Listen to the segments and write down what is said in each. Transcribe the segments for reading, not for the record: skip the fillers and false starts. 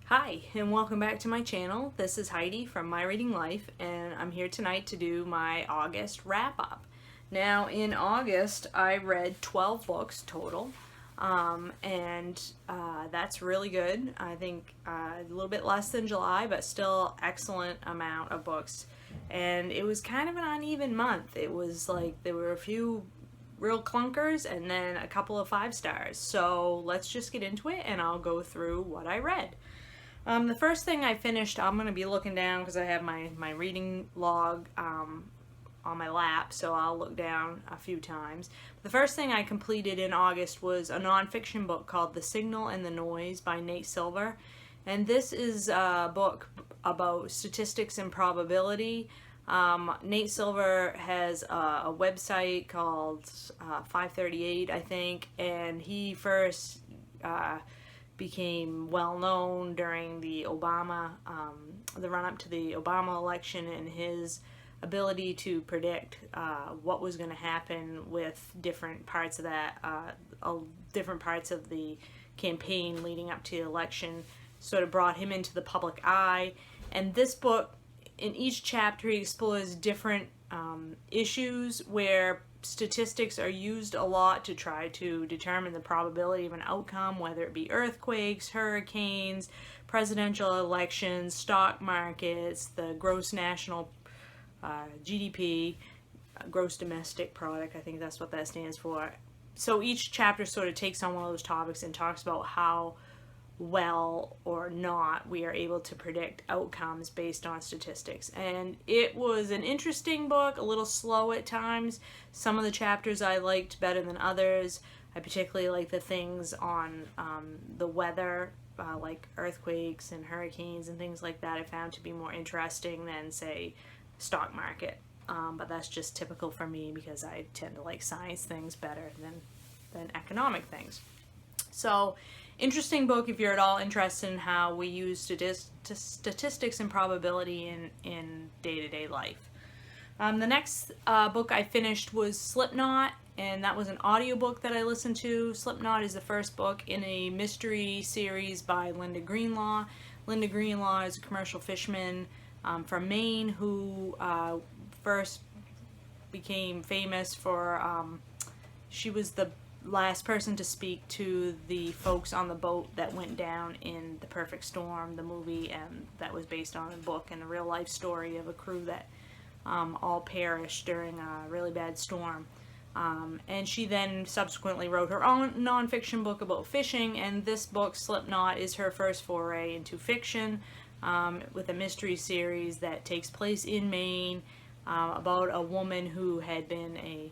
Hi, and welcome back to my channel. This is Heidi from My Reading Life, and I'm here tonight to do my August wrap-up. Now, in August, I read 12 books total, and that's really good. I think a little bit less than July, but still excellent amount of books. And it was kind of an uneven month. It was like there were a few real clunkers and then a couple of 5 stars. So let's just get into it, and I'll go through what I read. The first thing I finished, I'm going to be looking down because I have my reading log on my lap, so I'll look down a few times. The first thing I completed in August was a nonfiction book called The Signal and the Noise by Nate Silver. And this is a book about statistics and probability. Nate Silver has a website called 538, I think, and he first became well known during the the run-up to the Obama election, and his ability to predict what was going to happen with different parts of different parts of the campaign leading up to the election sort of brought him into the public eye. And this book, in each chapter, he explores different issues where statistics are used a lot to try to determine the probability of an outcome, whether it be earthquakes, hurricanes, presidential elections, stock markets, the gross national GDP, gross domestic product, I think that's what that stands for. So each chapter sort of takes on one of those topics and talks about how well or not we are able to predict outcomes based on statistics. And it was an interesting book, a little slow at times. Some of the chapters I liked better than others. I particularly like the things on the weather, like earthquakes and hurricanes and things like that. I found to be more interesting than, say, stock market. But that's just typical for me because I tend to like science things better than economic things. So, interesting book if you're at all interested in how we use statistics and probability in day-to-day life. The next book I finished was Slipknot, and that was an audiobook that I listened to. Slipknot is the first book in a mystery series by Linda Greenlaw. Linda Greenlaw is a commercial fisherman from Maine who first became famous for, she was the last person to speak to the folks on the boat that went down in The Perfect Storm, the movie, and that was based on a book and a real life story of a crew that all perished during a really bad storm. And she then subsequently wrote her own nonfiction book about fishing, and this book, Slipknot, is her first foray into fiction with a mystery series that takes place in Maine about a woman who had been a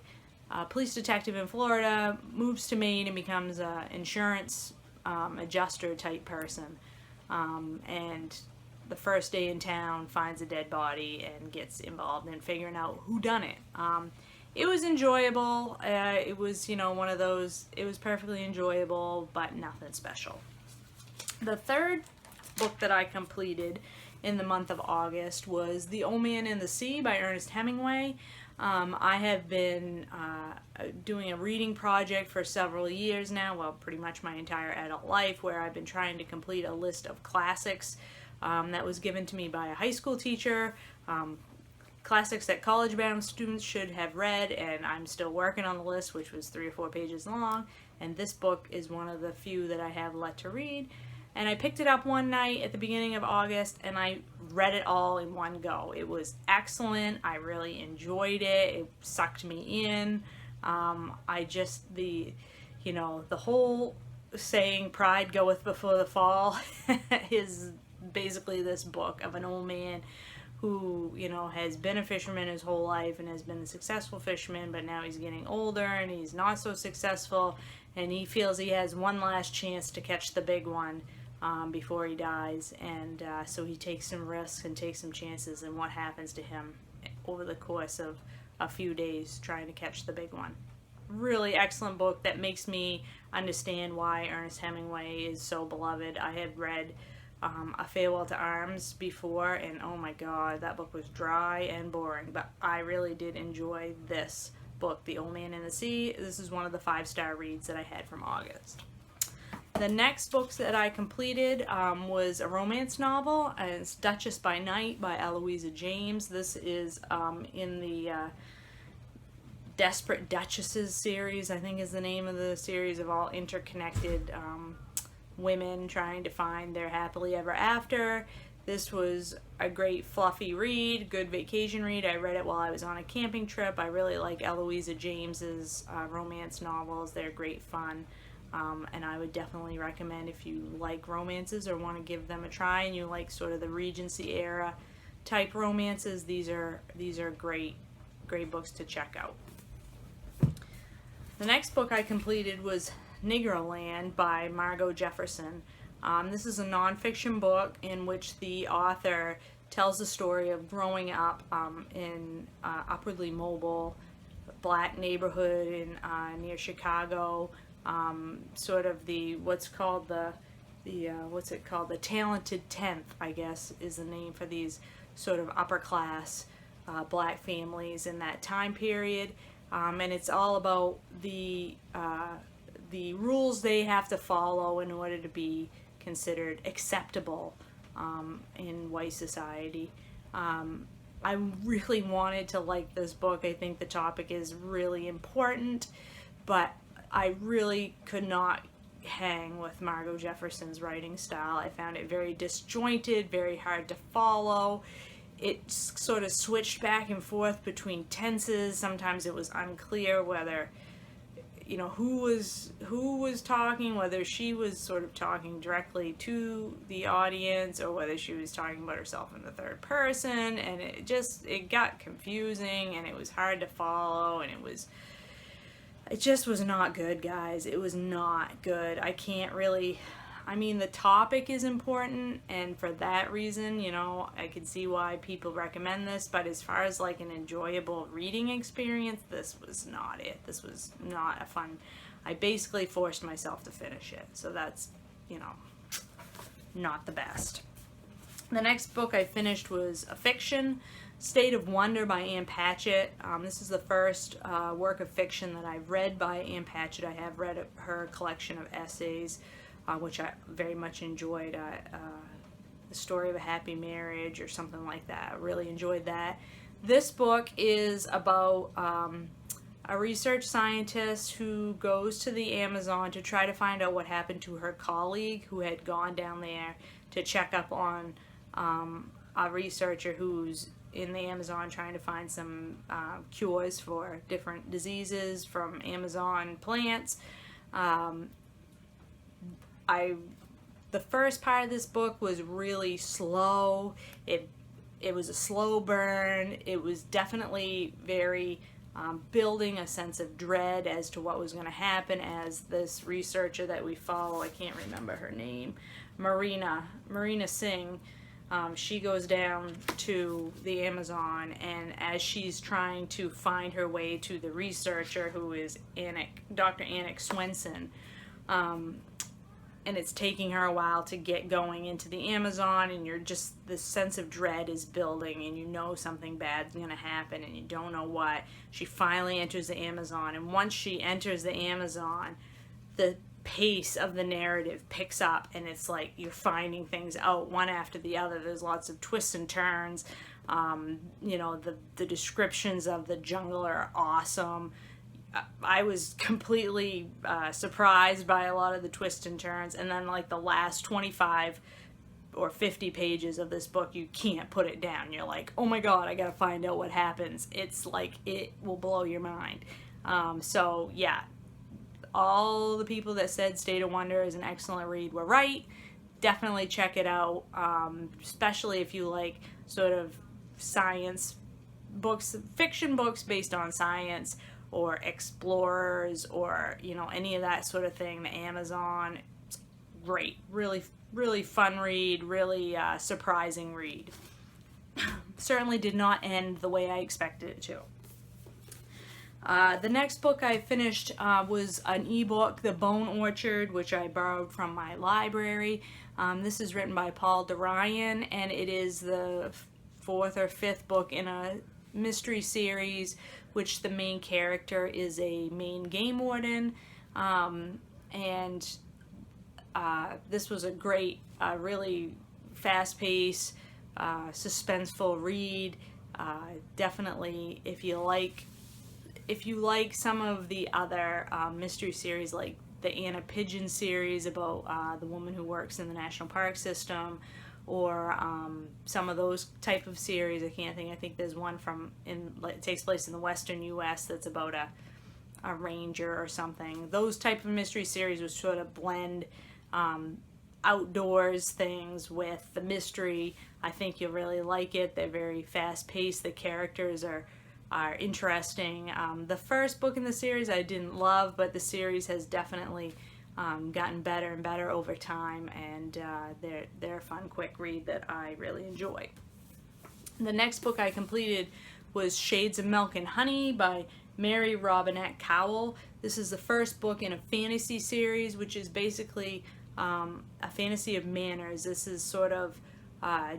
police detective in Florida, moves to Maine and becomes an insurance adjuster type person. And the first day in town finds a dead body and gets involved in figuring out who done it. It was enjoyable. It was, one of those, it was perfectly enjoyable, but nothing special. The third book that I completed in the month of August was The Old Man and the Sea by Ernest Hemingway. I have been doing a reading project for several years now, well, pretty much my entire adult life, where I've been trying to complete a list of classics that was given to me by a high school teacher, classics that college-bound students should have read, and I'm still working on the list, which was 3 or 4 pages long, and this book is one of the few that I have left to read. And I picked it up one night at the beginning of August, and I read it all in one go. It was excellent. I really enjoyed it. It sucked me in. The whole saying, pride goeth before the fall, is basically this book of an old man who, has been a fisherman his whole life and has been a successful fisherman, but now he's getting older and he's not so successful, and he feels he has one last chance to catch the big one before he dies, and so he takes some risks and takes some chances, and what happens to him over the course of a few days trying to catch the big one. Really excellent book that makes me understand why Ernest Hemingway is so beloved. I had read A Farewell to Arms before, and oh my god, that book was dry and boring, but I really did enjoy this book, The Old Man and the Sea. This is one of the 5-star reads that I had from August. The next book that I completed was a romance novel, and it's Duchess by Night by Eloisa James. This is in the Desperate Duchesses series, I think is the name of the series, of all interconnected women trying to find their happily ever after. This was a great fluffy read, good vacation read. I read it while I was on a camping trip. I really like Eloisa James's romance novels. They're great fun. And I would definitely recommend, if you like romances or want to give them a try and you like sort of the Regency era type romances, these are great books to check out. The next book I completed was Negroland by Margot Jefferson. This is a nonfiction book in which the author tells the story of growing up in upwardly mobile black neighborhood in near Chicago. Sort of the what's it called, the talented 10th, I guess, is the name for these sort of upper class black families in that time period, and it's all about the rules they have to follow in order to be considered acceptable in white society. I really wanted to like this book. I think the topic is really important, but I really could not hang with Margot Jefferson's writing style. I found it very disjointed, very hard to follow. It sort of switched back and forth between tenses. Sometimes it was unclear whether, who was talking, whether she was sort of talking directly to the audience or whether she was talking about herself in the third person, and it got confusing and it was hard to follow, and it just was not good, guys. It was not good. The topic is important, and for that reason, I could see why people recommend this, but as far as like an enjoyable reading experience, this was not it. This was not a fun, I basically forced myself to finish it, so that's, not the best. The next book I finished was a fiction, State of Wonder by Ann Patchett. This is the first work of fiction that I've read by Ann Patchett. I have read her collection of essays, which I very much enjoyed. The Story of a Happy Marriage or something like that. I really enjoyed that. This book is about a research scientist who goes to the Amazon to try to find out what happened to her colleague who had gone down there to check up on a researcher who's in the Amazon trying to find some cures for different diseases from Amazon plants. The first part of this book was really slow. It was a slow burn. It was definitely very building a sense of dread as to what was going to happen as this researcher that we follow, I can't remember her name, Marina Singh, she goes down to the Amazon, and as she's trying to find her way to the researcher, who is Dr. Anik Swenson, and it's taking her a while to get going into the Amazon, and this sense of dread is building, and something bad's going to happen, and you don't know what. She finally enters the Amazon, and once she enters the Amazon, the pace of the narrative picks up, and it's like you're finding things out one after the other. There's lots of twists and turns. The descriptions of the jungle are awesome. I was completely surprised by a lot of the twists and turns, and then like the last 25 or 50 pages of this book, you can't put it down. You're like, oh my god, I gotta find out what happens. It's like, it will blow your mind. So yeah, all the people that said State of Wonder is an excellent read were right. Definitely check it out, especially if you like sort of science books, fiction books based on science, or explorers, or any of that sort of thing. The Amazon, it's great. Really fun read, really surprising read. Certainly did not end the way I expected it to. The next book I finished was an ebook, The Bone Orchard, which I borrowed from my library. This is written by Paul DeRyan, and it is the 4th or 5th book in a mystery series, which the main character is a Maine game warden, and this was a great, really fast-paced, suspenseful read. Definitely, if you like some of the other mystery series, like the Anna Pigeon series about the woman who works in the National Park System, or some of those type of series. I think there's one it takes place in the Western U.S. that's about a ranger or something. Those type of mystery series would sort of blend outdoors things with the mystery. I think you'll really like it. They're very fast-paced. The characters are interesting. The first book in the series I didn't love, but the series has definitely gotten better and better over time, and they're a fun, quick read that I really enjoy. The next book I completed was Shades of Milk and Honey by Mary Robinette Kowal. This is the first book in a fantasy series, which is basically a fantasy of manners. This is sort of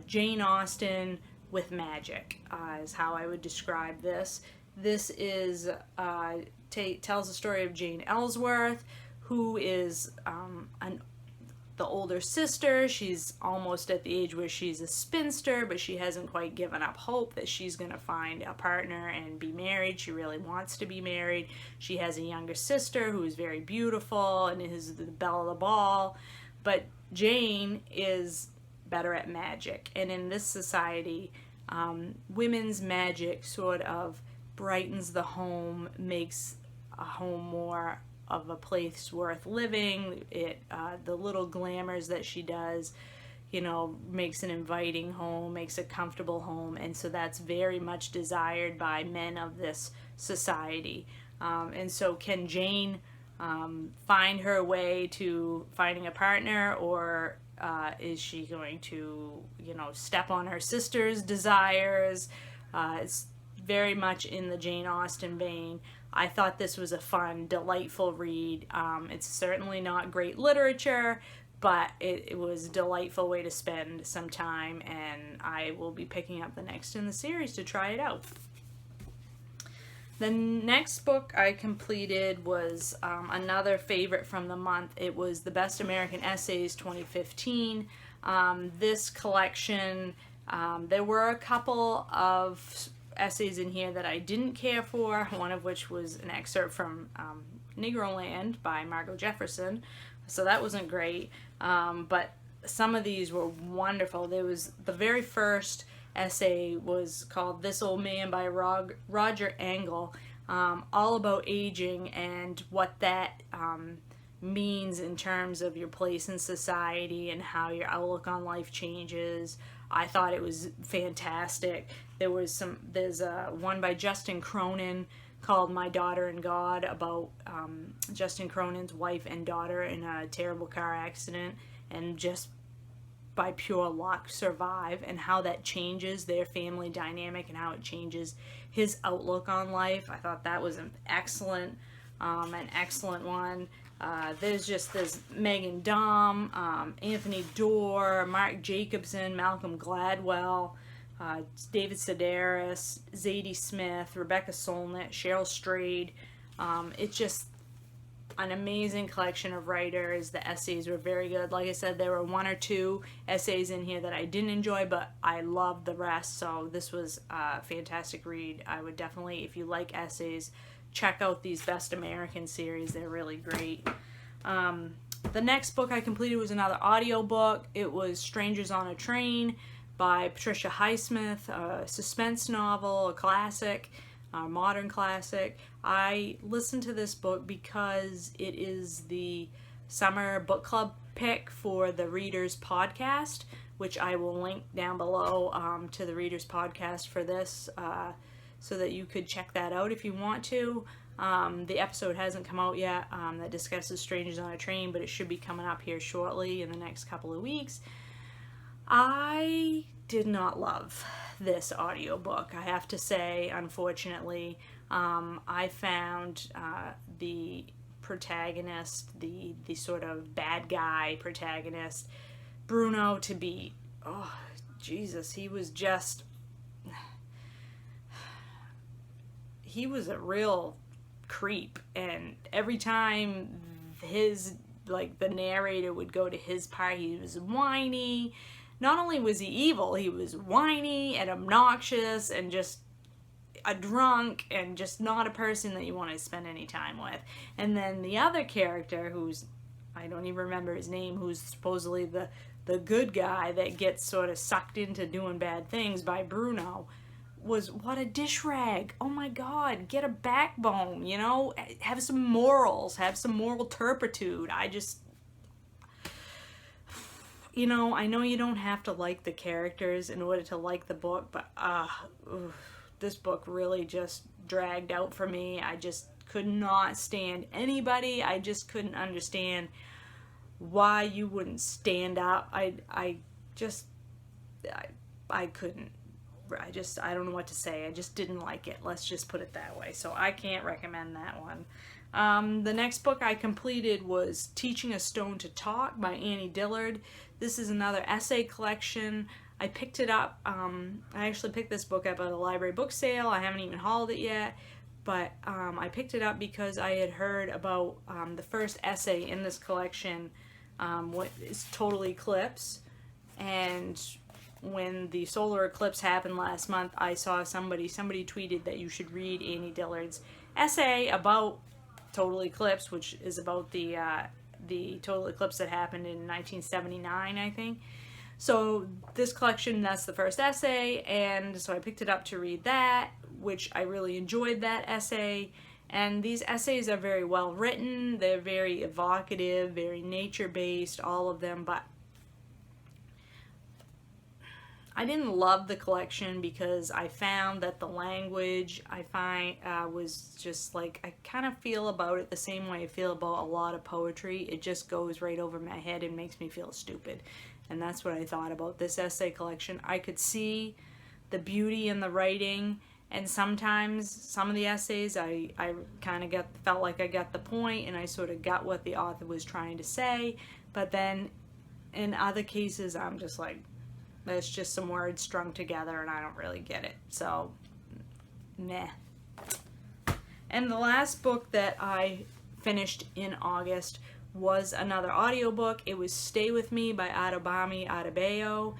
Jane Austen with magic, is how I would describe this. This is tells the story of Jane Ellsworth, who is the older sister. She's almost at the age where she's a spinster, but she hasn't quite given up hope that she's going to find a partner and be married. She really wants to be married. She has a younger sister who is very beautiful and is the belle of the ball, but Jane is better at magic. And in this society, women's magic sort of brightens the home, makes a home more of a place worth living. The little glamours that she does, makes an inviting home, makes a comfortable home, and so that's very much desired by men of this society. And so can Jane find her way to finding a partner, or is she going to, step on her sister's desires? It's very much in the Jane Austen vein. I thought this was a fun, delightful read. It's certainly not great literature, but it was a delightful way to spend some time, and I will be picking up the next in the series to try it out. The next book I completed was another favorite from the month. It was the Best American Essays 2015. This collection, there were a couple of essays in here that I didn't care for, one of which was an excerpt from Negroland by Margot Jefferson, so that wasn't great, but some of these were wonderful. There was the very first essay was called This Old Man by Roger Engel, all about aging and what that means in terms of your place in society and how your outlook on life changes. I thought it was fantastic. There's one by Justin Cronin called My Daughter and God, about Justin Cronin's wife and daughter in a terrible car accident, and just by pure luck survive, and how that changes their family dynamic and how it changes his outlook on life. I thought that was an excellent one. There's Megan Daum, Anthony Doerr, Mark Jacobson, Malcolm Gladwell, David Sedaris, Zadie Smith, Rebecca Solnit, Cheryl Strayed. It's just an amazing collection of writers. The essays were very good. Like I said, there were one or two essays in here that I didn't enjoy, but I loved the rest, so this was a fantastic read. I would definitely, if you like essays, check out these Best American series. They're really great. The next book I completed was another audiobook. It was Strangers on a Train by Patricia Highsmith, a suspense novel, a classic, a modern classic. I listened to this book because it is the summer book club pick for the Readers Podcast, which I will link down below to the Readers Podcast for this, so that you could check that out if you want to. The episode hasn't come out yet that discusses Strangers on a Train, but it should be coming up here shortly in the next couple of weeks. I did not love this audiobook, I have to say, unfortunately. I found the protagonist, the sort of bad guy protagonist, Bruno, to be, oh, Jesus, he was a real creep, and every time his like the narrator would go to his part. He was whiny. Not only was he evil, he was whiny and obnoxious and just a drunk and just not a person that you want to spend any time with. And then the other character, who's, I don't even remember his name, who's supposedly the good guy that gets sort of sucked into doing bad things by Bruno, was what a dish rag. Oh my God, get a backbone, you know, have some morals, have some moral turpitude. I just, you know, I know you don't have to like the characters in order to like the book, but this book really just dragged out for me. I just could not stand anybody. I just couldn't understand why you wouldn't stand up. I couldn't. I don't know what to say. I just didn't like it. Let's just put it that way. So I can't recommend that one. The next book I completed was Teaching a Stone to Talk by Annie Dillard. This is another essay collection. I picked it up. I actually picked this book up at a library book sale. I haven't even hauled it yet. But I picked it up because I had heard about the first essay in this collection, what is Total Eclipse. And when the solar eclipse happened last month, I saw somebody tweeted that you should read Annie Dillard's essay about total eclipse, which is about the total eclipse that happened in 1979, I think. So this collection, that's the first essay, and so I picked it up to read that, which I really enjoyed that essay. And these essays are very well written, they're very evocative, very nature-based, all of them, but I didn't love the collection because I found that the language was just like, I kind of feel about it the same way I feel about a lot of poetry. It just goes right over my head and makes me feel stupid. And that's what I thought about this essay collection. I could see the beauty in the writing, and sometimes some of the essays I kind of felt like I got the point and I sort of got what the author was trying to say, but then in other cases I'm just like, it's just some words strung together and I don't really get it. So, meh. And the last book that I finished in August was another audiobook. It was Stay With Me by Adobami Adebayo.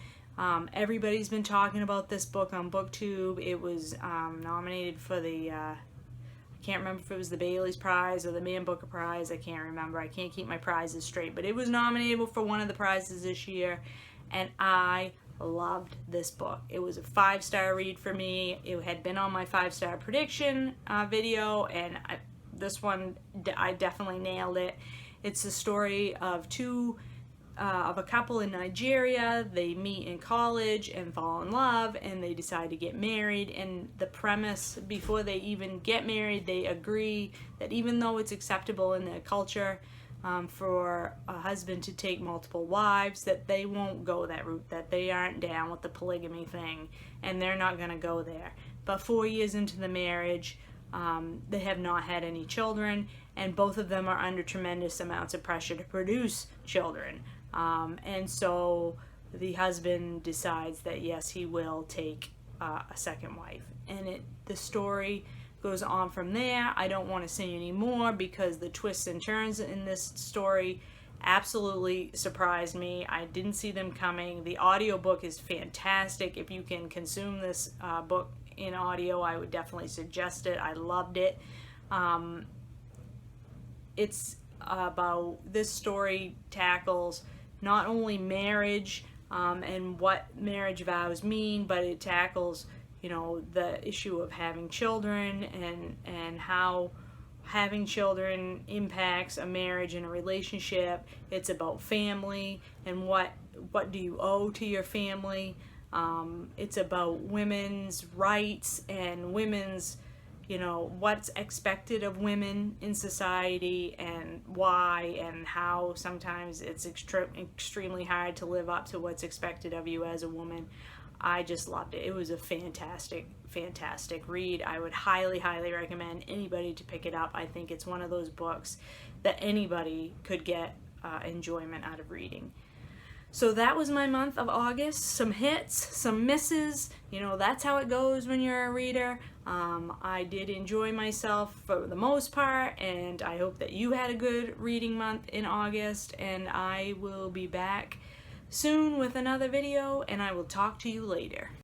Everybody's been talking about this book on BookTube. It was nominated for the, I can't remember if it was the Bailey's Prize or the Man Booker Prize. I can't remember. I can't keep my prizes straight. But it was nominated for one of the prizes this year. And I loved this book. It was a 5-star read for me. It had been on my 5-star prediction video, and this one I definitely nailed it. It's the story of a couple in Nigeria. They meet in college and fall in love, and they decide to get married. And the premise, before they even get married, they agree that even though it's acceptable in their culture for a husband to take multiple wives, that they won't go that route, that they aren't down with the polygamy thing, and they're not going to go there. But 4 years into the marriage, they have not had any children, and both of them are under tremendous amounts of pressure to produce children. And so the husband decides that yes, he will take a second wife. And the story goes on from there. I don't want to say any more because the twists and turns in this story absolutely surprised me. I didn't see them coming. The audiobook is fantastic. If you can consume this book in audio, I would definitely suggest it. I loved it. It's about, this story tackles not only marriage and what marriage vows mean, but it tackles, you know, the issue of having children and how having children impacts a marriage and a relationship. It's about family and what do you owe to your family. It's about women's rights and women's, you know, what's expected of women in society and why, and how sometimes it's extremely hard to live up to what's expected of you as a woman. I just loved it. It was a fantastic read. I would highly recommend anybody to pick it up. I think it's one of those books that anybody could get enjoyment out of reading. So that was my month of August. Some hits, some misses. You know, that's how it goes when you're a reader. I did enjoy myself for the most part, and I hope that you had a good reading month in August, and I will be back soon with another video, and I will talk to you later.